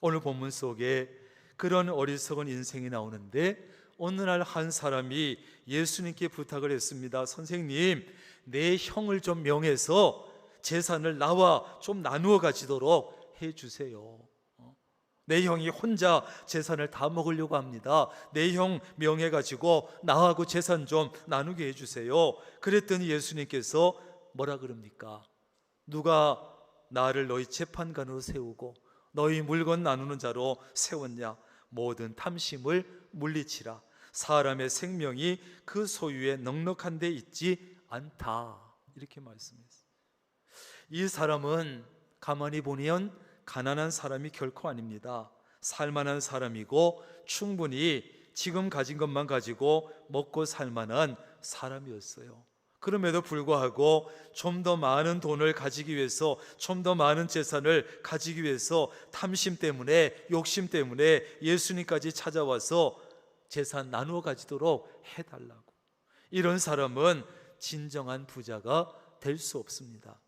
Speaker 1: 오늘 본문 속에 그런 어리석은 인생이 나오는데, 어느 날 한 사람이 예수님께 부탁을 했습니다. 선생님, 내 형을 좀 명해서 재산을 나와 좀 나누어 가지도록 해주세요. 내 형이 혼자 재산을 다 먹으려고 합니다. 내 형 명해가지고 나하고 재산 좀 나누게 해주세요. 그랬더니 예수님께서 뭐라 그럽니까? 누가 나를 너희 재판관으로 세우고 너희 물건 나누는 자로 세웠냐? 모든 탐심을 물리치라. 사람의 생명이 그 소유에 넉넉한 데 있지 않다. 이렇게 말씀했어요. 이 사람은 가만히 보면 가난한 사람이 결코 아닙니다. 살만한 사람이고 충분히 지금 가진 것만 가지고 먹고 살만한 사람이었어요. 그럼에도 불구하고 좀 더 많은 돈을 가지기 위해서, 좀 더 많은 재산을 가지기 위해서 탐심 때문에, 욕심 때문에 예수님까지 찾아와서 재산 나누어 가지도록 해달라고. 이런 사람은 진정한 부자가 될 수 없습니다.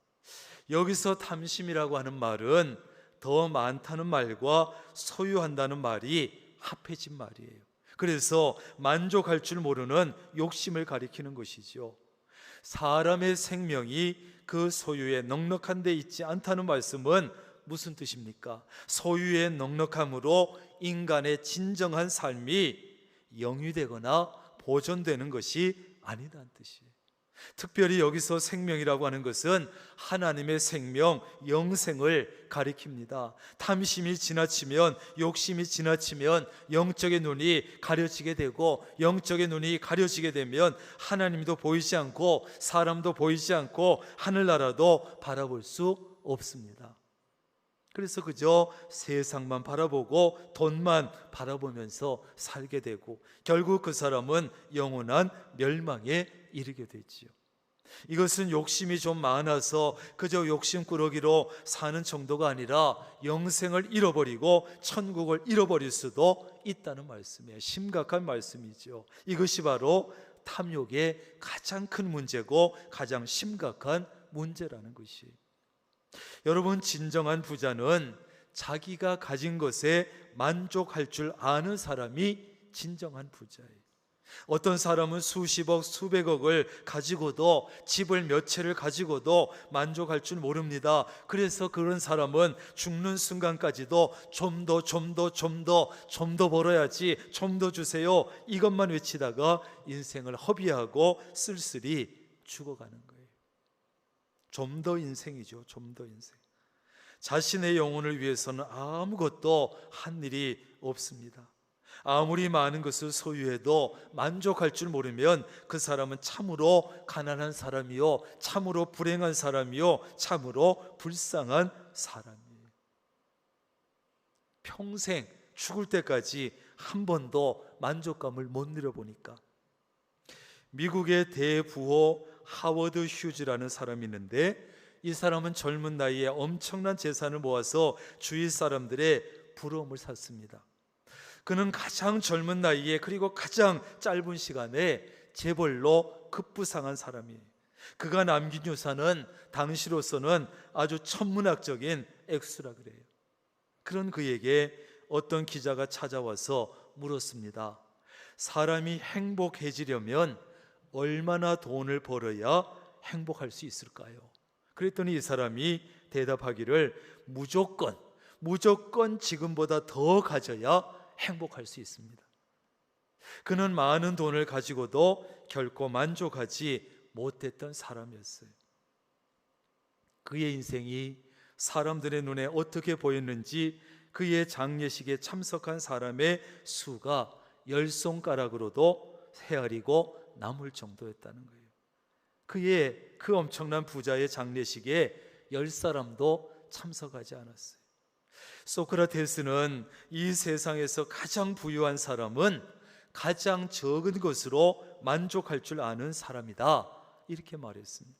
Speaker 1: 여기서 탐심이라고 하는 말은 더 많다는 말과 소유한다는 말이 합해진 말이에요. 그래서 만족할 줄 모르는 욕심을 가리키는 것이죠. 사람의 생명이 그 소유에 넉넉한 데 있지 않다는 말씀은 무슨 뜻입니까? 소유의 넉넉함으로 인간의 진정한 삶이 영위되거나 보존되는 것이 아니다는 뜻이에요. 특별히 여기서 생명이라고 하는 것은 하나님의 생명, 영생을 가리킵니다. 탐심이 지나치면, 욕심이 지나치면 영적의 눈이 가려지게 되고, 영적의 눈이 가려지게 되면 하나님도 보이지 않고 사람도 보이지 않고 하늘나라도 바라볼 수 없습니다. 그래서 그저 세상만 바라보고 돈만 바라보면서 살게 되고, 결국 그 사람은 영원한 멸망에 이르게 되지요. 이것은 욕심이 좀 많아서 그저 욕심꾸러기로 사는 정도가 아니라 영생을 잃어버리고 천국을 잃어버릴 수도 있다는 말씀이에요. 심각한 말씀이죠. 이것이 바로 탐욕의 가장 큰 문제고 가장 심각한 문제라는 것이. 여러분, 진정한 부자는 자기가 가진 것에 만족할 줄 아는 사람이 진정한 부자예요. 어떤 사람은 수십억, 수백억을 가지고도, 집을 몇 채를 가지고도 만족할 줄 모릅니다. 그래서 그런 사람은 죽는 순간까지도 좀 더 벌어야지, 좀 더 주세요, 이것만 외치다가 인생을 허비하고 쓸쓸히 죽어가는 거예요. 좀 더 인생이죠. 좀 더 인생. 자신의 영혼을 위해서는 아무것도 한 일이 없습니다. 아무리 많은 것을 소유해도 만족할 줄 모르면 그 사람은 참으로 가난한 사람이요, 참으로 불행한 사람이요, 참으로 불쌍한 사람이에요. 평생 죽을 때까지 한 번도 만족감을 못 누려보니까. 미국의 대부호 하워드 휴즈라는 사람이 있는데, 이 사람은 젊은 나이에 엄청난 재산을 모아서 주위 사람들의 부러움을 샀습니다. 그는 가장 젊은 나이에, 그리고 가장 짧은 시간에 재벌로 급부상한 사람이에요. 그가 남긴 유산은 당시로서는 아주 천문학적인 액수라 그래요. 그런 그에게 어떤 기자가 찾아와서 물었습니다. 사람이 행복해지려면 얼마나 돈을 벌어야 행복할 수 있을까요? 그랬더니 이 사람이 대답하기를 무조건 지금보다 더 가져야 행복할 수 있습니다. 그는 많은 돈을 가지고도 결코 만족하지 못했던 사람이었어요. 그의 인생이 사람들의 눈에 어떻게 보였는지 그의 장례식에 참석한 사람의 수가 10손가락으로도 헤아리고 남을 정도였다는 거예요. 그의 그 엄청난 부자의 장례식에 10사람도 참석하지 않았어요. 소크라테스는 이 세상에서 가장 부유한 사람은 가장 적은 것으로 만족할 줄 아는 사람이다, 이렇게 말했습니다.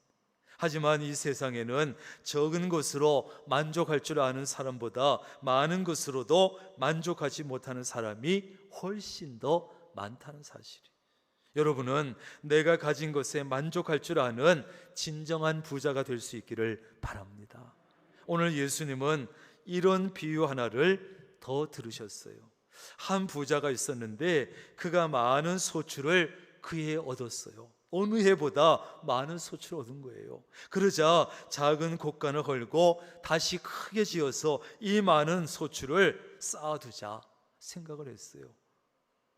Speaker 1: 하지만 이 세상에는 적은 것으로 만족할 줄 아는 사람보다 많은 것으로도 만족하지 못하는 사람이 훨씬 더 많다는 사실이에요. 여러분은 내가 가진 것에 만족할 줄 아는 진정한 부자가 될 수 있기를 바랍니다. 오늘 예수님은 이런 비유 하나를 더 들으셨어요. 한 부자가 있었는데 그가 많은 소출을 그 해에 얻었어요. 어느 해보다 많은 소출을 얻은 거예요. 그러자 작은 곡간을 걸고 다시 크게 지어서 이 많은 소출을 쌓아두자 생각을 했어요.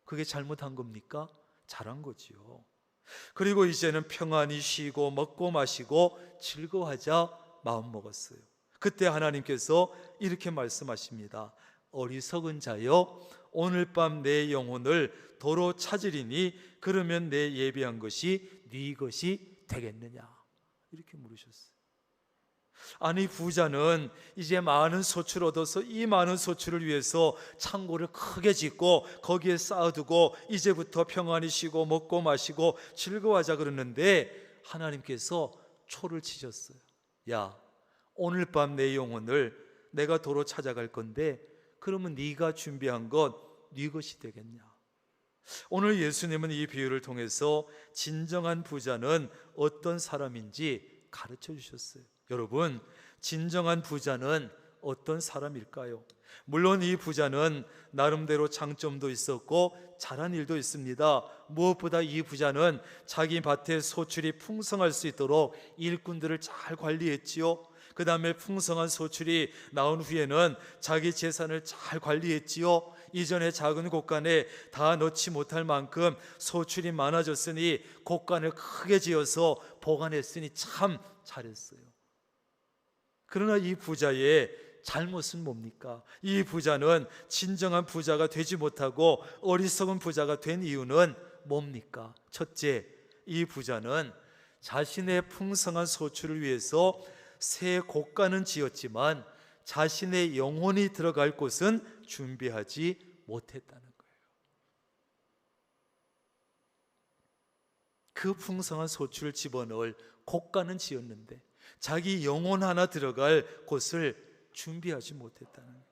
Speaker 1: 그게 잘못한 겁니까? 잘한 거지요. 그리고 이제는 평안히 쉬고 먹고 마시고 즐거워하자 마음먹었어요. 그때 하나님께서 이렇게 말씀하십니다. 어리석은 자여, 오늘 밤 내 영혼을 도로 찾으리니 그러면 내 예비한 것이 네 것이 되겠느냐, 이렇게 물으셨어요. 아니, 부자는 이제 많은 소출을 얻어서 이 많은 소출을 위해서 창고를 크게 짓고 거기에 쌓아두고 이제부터 평안히 쉬고 먹고 마시고 즐거워하자 그러는데 하나님께서 초를 치셨어요. 야, 오늘 밤 내 영혼을 내가 도로 찾아갈 건데 그러면 네가 준비한 것 네 것이 되겠냐. 오늘 예수님은 이 비유를 통해서 진정한 부자는 어떤 사람인지 가르쳐 주셨어요. 여러분, 진정한 부자는 어떤 사람일까요? 물론 이 부자는 나름대로 장점도 있었고 잘한 일도 있습니다. 무엇보다 이 부자는 자기 밭에 소출이 풍성할 수 있도록 일꾼들을 잘 관리했지요. 그 다음에 풍성한 소출이 나온 후에는 자기 재산을 잘 관리했지요. 이전에 작은 곡간에 다 넣지 못할 만큼 소출이 많아졌으니 곡간을 크게 지어서 보관했으니 참 잘했어요. 그러나 이 부자의 잘못은 뭡니까? 이 부자는 진정한 부자가 되지 못하고 어리석은 부자가 된 이유는 뭡니까? 첫째, 이 부자는 자신의 풍성한 소출을 위해서 새 곡간은 지었지만 자신의 영혼이 들어갈 곳은 준비하지 못했다는 거예요. 그 풍성한 소출을 집어넣을 곡간은 지었는데 자기 영혼 하나 들어갈 곳을 준비하지 못했다는 거예요.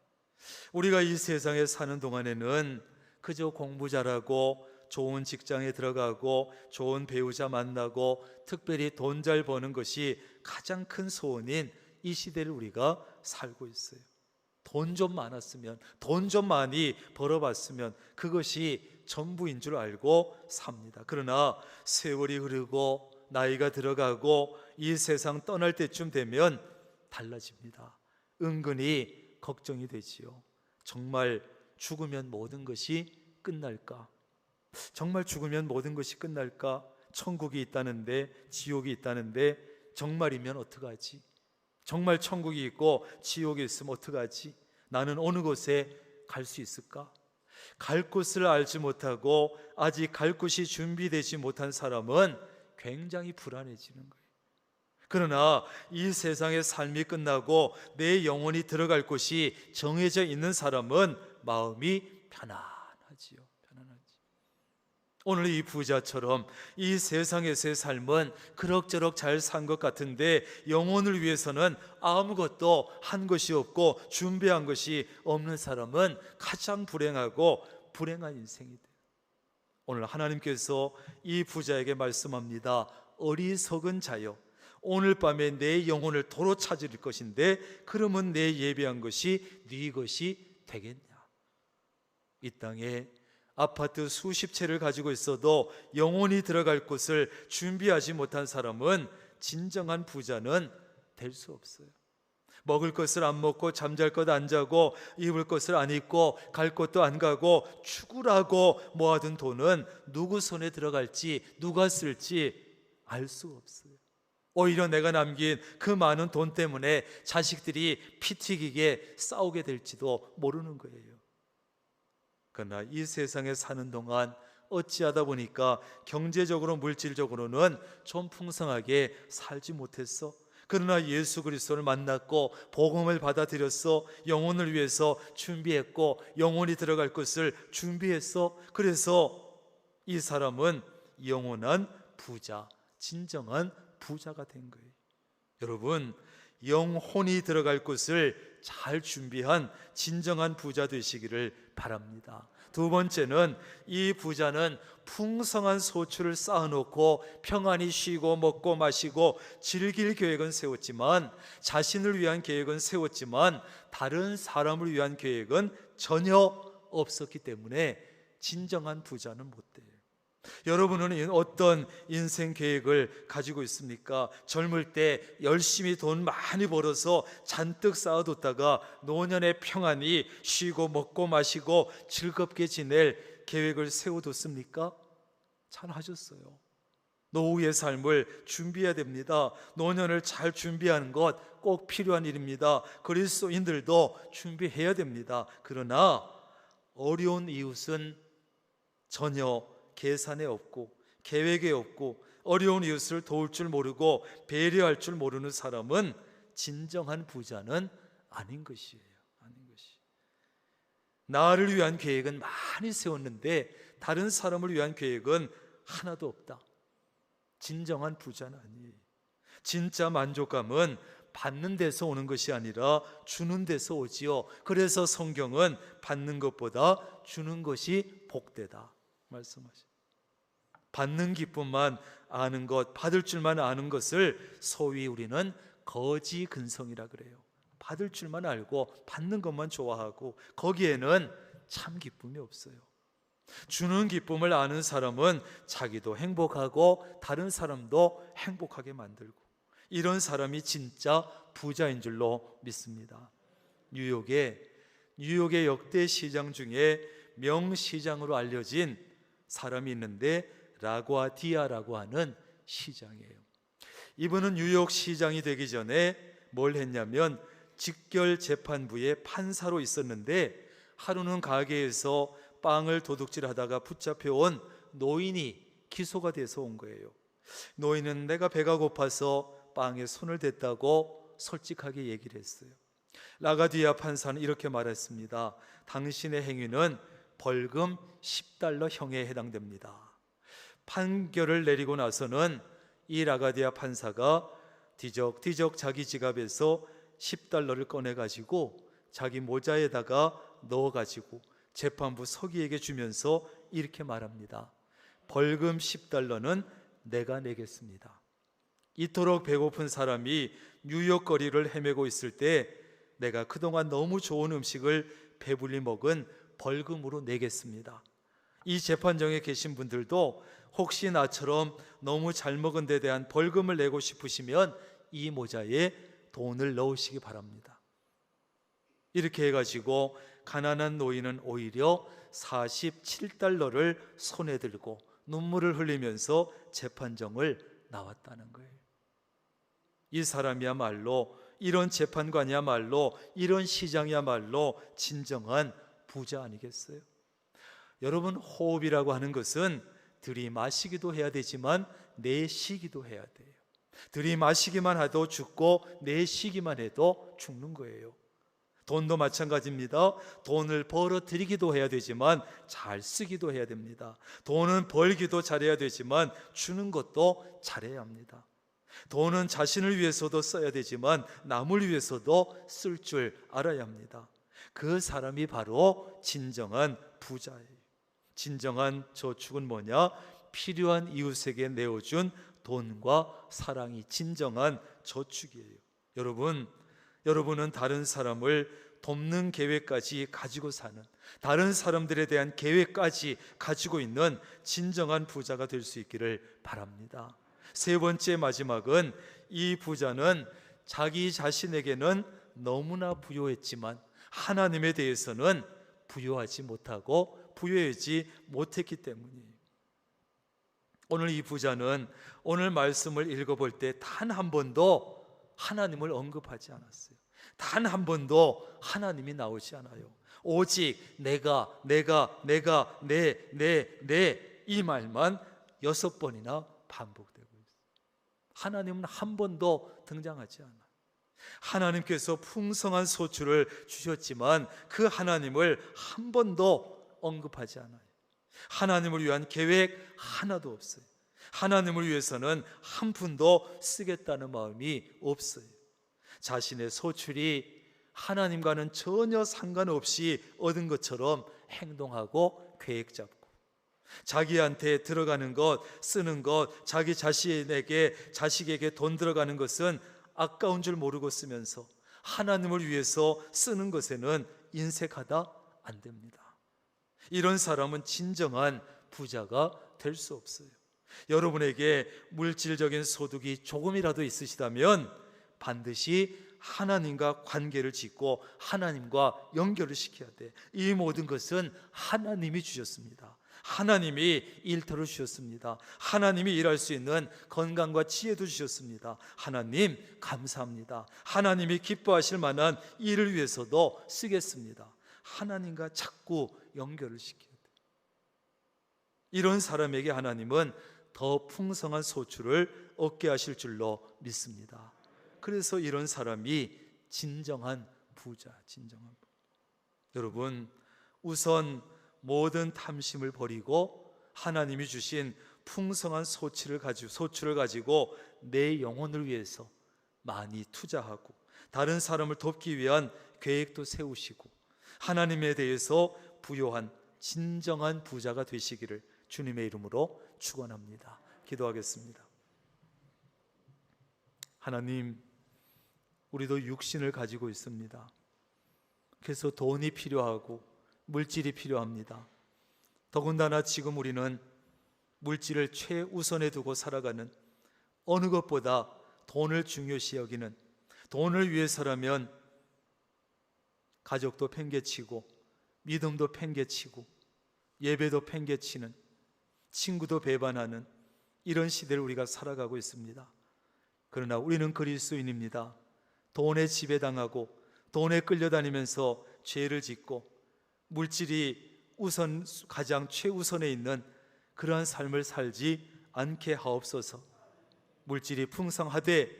Speaker 1: 우리가 이 세상에 사는 동안에는 그저 공부 잘하고 좋은 직장에 들어가고 좋은 배우자 만나고 특별히 돈 잘 버는 것이 가장 큰 소원인 이 시대를 우리가 살고 있어요. 돈 좀 많았으면, 돈 좀 많이 벌어봤으면 그것이 전부인 줄 알고 삽니다. 그러나 세월이 흐르고 나이가 들어가고 이 세상 떠날 때쯤 되면 달라집니다. 은근히 걱정이 되지요. 정말 죽으면 모든 것이 끝날까? 정말 죽으면 모든 것이 끝날까? 천국이 있다는데, 지옥이 있다는데 정말이면 어떡하지? 정말 천국이 있고 지옥이 있으면 어떡하지? 나는 어느 곳에 갈 수 있을까? 갈 곳을 알지 못하고 아직 갈 곳이 준비되지 못한 사람은 굉장히 불안해지는 거예요. 그러나 이 세상의 삶이 끝나고 내 영혼이 들어갈 곳이 정해져 있는 사람은 마음이 편안하지요. 오늘 이 부자처럼 이 세상에서의 삶은 그럭저럭 잘 산 것 같은데 영혼을 위해서는 아무것도 한 것이 없고 준비한 것이 없는 사람은 가장 불행하고 불행한 인생이 돼요. 오늘 하나님께서 이 부자에게 말씀합니다. 어리석은 자여, 오늘 밤에 내 영혼을 도로 찾을 것인데 그러면 내 예비한 것이 네 것이 되겠냐. 이 땅에 아파트 수십 채를 가지고 있어도 영혼이 들어갈 곳을 준비하지 못한 사람은 진정한 부자는 될 수 없어요. 먹을 것을 안 먹고 잠잘 것 안 자고 입을 것을 안 입고 갈 곳도 안 가고 축구라고 모아둔 돈은 누구 손에 들어갈지 누가 쓸지 알 수 없어요. 오히려 내가 남긴 그 많은 돈 때문에 자식들이 피 튀기게 싸우게 될지도 모르는 거예요. 그러나 이 세상에 사는 동안 어찌하다 보니까 경제적으로 물질적으로는 좀 풍성하게 살지 못했어. 그러나 예수 그리스도를 만났고 복음을 받아들였어. 영혼을 위해서 준비했고 영혼이 들어갈 것을 준비했어. 그래서 이 사람은 영원한 부자, 진정한 부자가 된 거예요. 여러분, 영혼이 들어갈 곳을 잘 준비한 진정한 부자 되시기를 바랍니다. 두 번째는 이 부자는 풍성한 소출을 쌓아놓고 평안히 쉬고 먹고 마시고 즐길 계획은 세웠지만, 자신을 위한 계획은 세웠지만 다른 사람을 위한 계획은 전혀 없었기 때문에 진정한 부자는 못 돼요. 여러분은 어떤 인생 계획을 가지고 있습니까? 젊을 때 열심히 돈 많이 벌어서 잔뜩 쌓아뒀다가 노년에 평안히 쉬고 먹고 마시고 즐겁게 지낼 계획을 세워뒀습니까? 잘 하셨어요. 노후의 삶을 준비해야 됩니다. 노년을 잘 준비하는 것 꼭 필요한 일입니다. 그리스도인들도 준비해야 됩니다. 그러나 어려운 이웃은 전혀 계산에 없고 계획에 없고 어려운 이웃을 도울 줄 모르고 배려할 줄 모르는 사람은 진정한 부자는 아닌 것이에요. 나를 위한 계획은 많이 세웠는데 다른 사람을 위한 계획은 하나도 없다. 진정한 부자는 아니에요. 진짜 만족감은 받는 데서 오는 것이 아니라 주는 데서 오지요. 그래서 성경은 받는 것보다 주는 것이 복되다 말씀하십니다. 받는 기쁨만 아는 것, 받을 줄만 아는 것을 소위 우리는 거지 근성이라 그래요. 받을 줄만 알고 받는 것만 좋아하고 거기에는 참 기쁨이 없어요. 주는 기쁨을 아는 사람은 자기도 행복하고 다른 사람도 행복하게 만들고, 이런 사람이 진짜 부자인 줄로 믿습니다. 뉴욕의 역대 시장 중에 명시장으로 알려진 사람이 있는데 라과디아라고 하는 시장이에요. 이분은 뉴욕 시장이 되기 전에 뭘 했냐면 직결 재판부의 판사로 있었는데, 하루는 가게에서 빵을 도둑질하다가 붙잡혀온 노인이 기소가 돼서 온 거예요. 노인은 내가 배가 고파서 빵에 손을 댔다고 솔직하게 얘기를 했어요. 라가디아 판사는 이렇게 말했습니다. 당신의 행위는 벌금 $10형에 해당됩니다. 판결을 내리고 나서는 이 라가디아 판사가 뒤적뒤적 자기 지갑에서 $10를 꺼내가지고 자기 모자에다가 넣어가지고 재판부 서기에게 주면서 이렇게 말합니다. 벌금 $10는 내가 내겠습니다. 이토록 배고픈 사람이 뉴욕 거리를 헤매고 있을 때 내가 그동안 너무 좋은 음식을 배불리 먹은 벌금으로 내겠습니다. 이 재판정에 계신 분들도 혹시 나처럼 너무 잘 먹은 데 대한 벌금을 내고 싶으시면 이 모자에 돈을 넣으시기 바랍니다. 이렇게 해가지고 가난한 노인은 오히려 $47를 손에 들고 눈물을 흘리면서 재판정을 나왔다는 거예요. 이 사람이야말로, 이런 재판관이야말로, 이런 시장이야말로 진정한 부자 아니겠어요? 여러분, 호흡이라고 하는 것은 들이마시기도 해야 되지만 내쉬기도 해야 돼요. 들이마시기만 해도 죽고 내쉬기만 해도 죽는 거예요. 돈도 마찬가지입니다. 돈을 벌어들이기도 해야 되지만 잘 쓰기도 해야 됩니다. 돈은 벌기도 잘해야 되지만 주는 것도 잘해야 합니다. 돈은 자신을 위해서도 써야 되지만 남을 위해서도 쓸 줄 알아야 합니다. 그 사람이 바로 진정한 부자예요. 진정한 저축은 뭐냐? 필요한 이웃에게 내어준 돈과 사랑이 진정한 저축이에요. 여러분은 다른 사람을 돕는 계획까지 가지고 사는, 다른 사람들에 대한 계획까지 가지고 있는 진정한 부자가 될 수 있기를 바랍니다. 세 번째, 마지막은 이 부자는 자기 자신에게는 너무나 부유했지만 하나님에 대해서는 부유하지 못하고 부유하지 못했기 때문이에요. 오늘 이 부자는 오늘 말씀을 읽어볼 때 단 한 번도 하나님을 언급하지 않았어요. 단 한 번도 하나님이 나오지 않아요. 오직 내가 내 이 말만 6번이나 반복되고 있어요. 하나님은 한 번도 등장하지 않아요. 하나님께서 풍성한 소출을 주셨지만 그 하나님을 한 번도 언급하지 않아요. 하나님을 위한 계획 하나도 없어요. 하나님을 위해서는 한 푼도 쓰겠다는 마음이 없어요. 자신의 소출이 하나님과는 전혀 상관없이 얻은 것처럼 행동하고 계획 잡고, 자기한테 들어가는 것, 쓰는 것, 자기 자식에게 돈 들어가는 것은 아까운 줄 모르고 쓰면서 하나님을 위해서 쓰는 것에는 인색하다 안 됩니다. 이런 사람은 진정한 부자가 될 수 없어요. 여러분에게 물질적인 소득이 조금이라도 있으시다면 반드시 하나님과 관계를 짓고 하나님과 연결을 시켜야 돼. 이 모든 것은 하나님이 주셨습니다. 하나님이 일터를 주셨습니다. 하나님이 일할 수 있는 건강과 지혜도 주셨습니다. 하나님 감사합니다. 하나님이 기뻐하실 만한 일을 위해서도 쓰겠습니다. 하나님과 자꾸 연결을 시켜야 돼. 이런 사람에게 하나님은 더 풍성한 소출을 얻게 하실 줄로 믿습니다. 그래서 이런 사람이 진정한 부자. 여러분, 우선 모든 탐심을 버리고 하나님이 주신 풍성한 소출을 가지고 내 영혼을 위해서 많이 투자하고 다른 사람을 돕기 위한 계획도 세우시고 하나님에 대해서 부요한 진정한 부자가 되시기를 주님의 이름으로 축원합니다. 기도하겠습니다. 하나님, 우리도 육신을 가지고 있습니다. 그래서 돈이 필요하고 물질이 필요합니다. 더군다나 지금 우리는 물질을 최우선에 두고 살아가는, 어느 것보다 돈을 중요시 여기는, 돈을 위해서라면 가족도 팽개치고 믿음도 팽개치고 예배도 팽개치는, 친구도 배반하는 이런 시대를 우리가 살아가고 있습니다. 그러나 우리는 그리스도인입니다. 돈에 지배당하고 돈에 끌려다니면서 죄를 짓고 물질이 가장 최우선에 있는 그러한 삶을 살지 않게 하옵소서. 물질이 풍성하되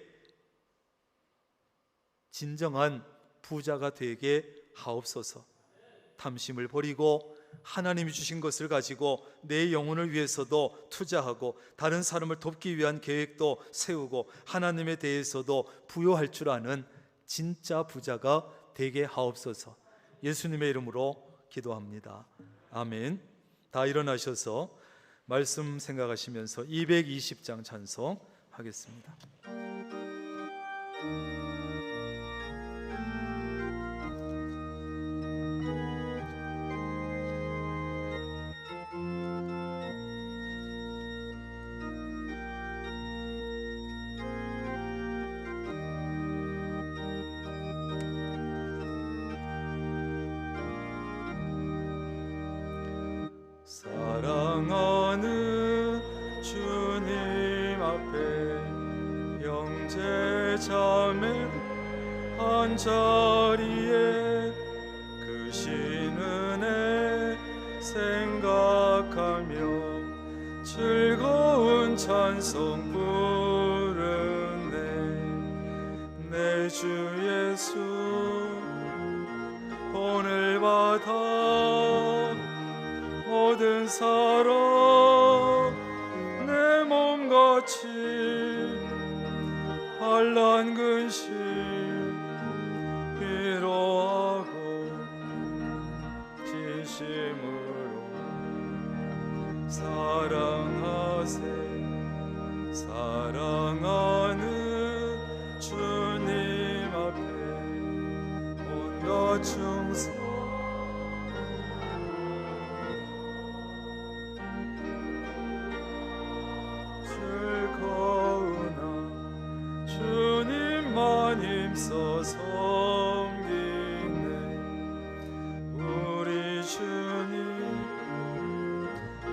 Speaker 1: 진정한 부자가 되게 하옵소서. 탐심을 버리고 하나님이 주신 것을 가지고 내 영혼을 위해서도 투자하고 다른 사람을 돕기 위한 계획도 세우고 하나님에 대해서도 부요할 줄 아는 진짜 부자가 되게 하옵소서. 예수님의 이름으로 기도합니다. 아멘. 다 일어나셔서 말씀 생각하시면서 220장 찬송하겠습니다. 사랑하는 주님 앞에 형제 자매 한자리에 크신 은혜 생각하며 즐거운 찬송 부르네. 내 주 예수 본을 받아 모든 사람 내 몸같이 환난 근심 위로하고 진심으로 사랑하세. 사랑하는 주님 앞에 온갖 충성 힘써 섬기네. 우리 주님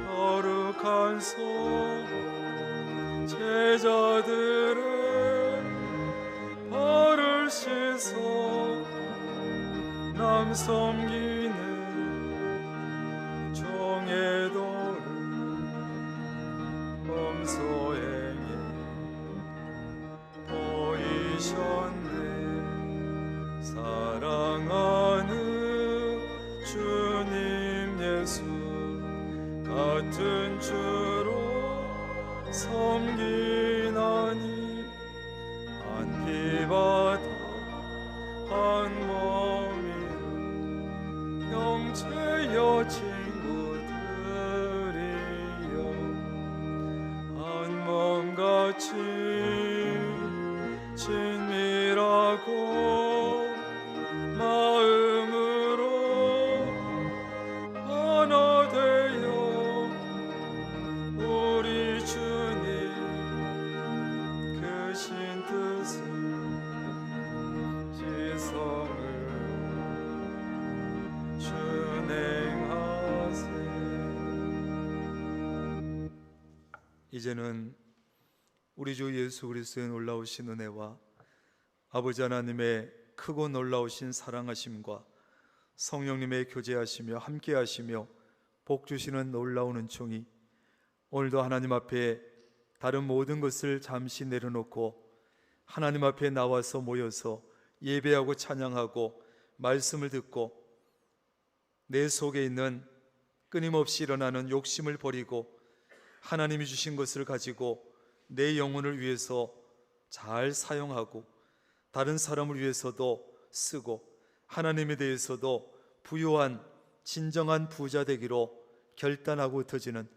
Speaker 1: 거룩한 손 제자들의 발을 씻어 남 섬기네. 종의 도를 몸소 행해 하고 마음으로 하나 되어 우리 주님 크신 뜻을 지성을 준행하세. 이제는 우리 주 예수 그리스도의 놀라우신 은혜와 아버지 하나님의 크고 놀라우신 사랑하심과 성령님의 교제하시며 함께하시며 복 주시는 놀라운 은총이 오늘도 하나님 앞에 다른 모든 것을 잠시 내려놓고 하나님 앞에 나와서 모여서 예배하고 찬양하고 말씀을 듣고 내 속에 있는 끊임없이 일어나는 욕심을 버리고 하나님이 주신 것을 가지고 내 영혼을 위해서 잘 사용하고 다른 사람을 위해서도 쓰고 하나님에 대해서도 부요한 진정한 부자 되기로 결단하고 흩어지는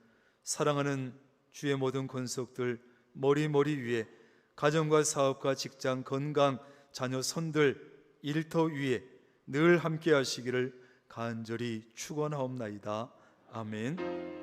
Speaker 1: 사랑하는 주의 모든 권속들 머리 위에 가정과 사업과 직장 건강 자녀 손들 일터 위에 늘 함께 하시기를 간절히 축원하옵나이다. 아멘.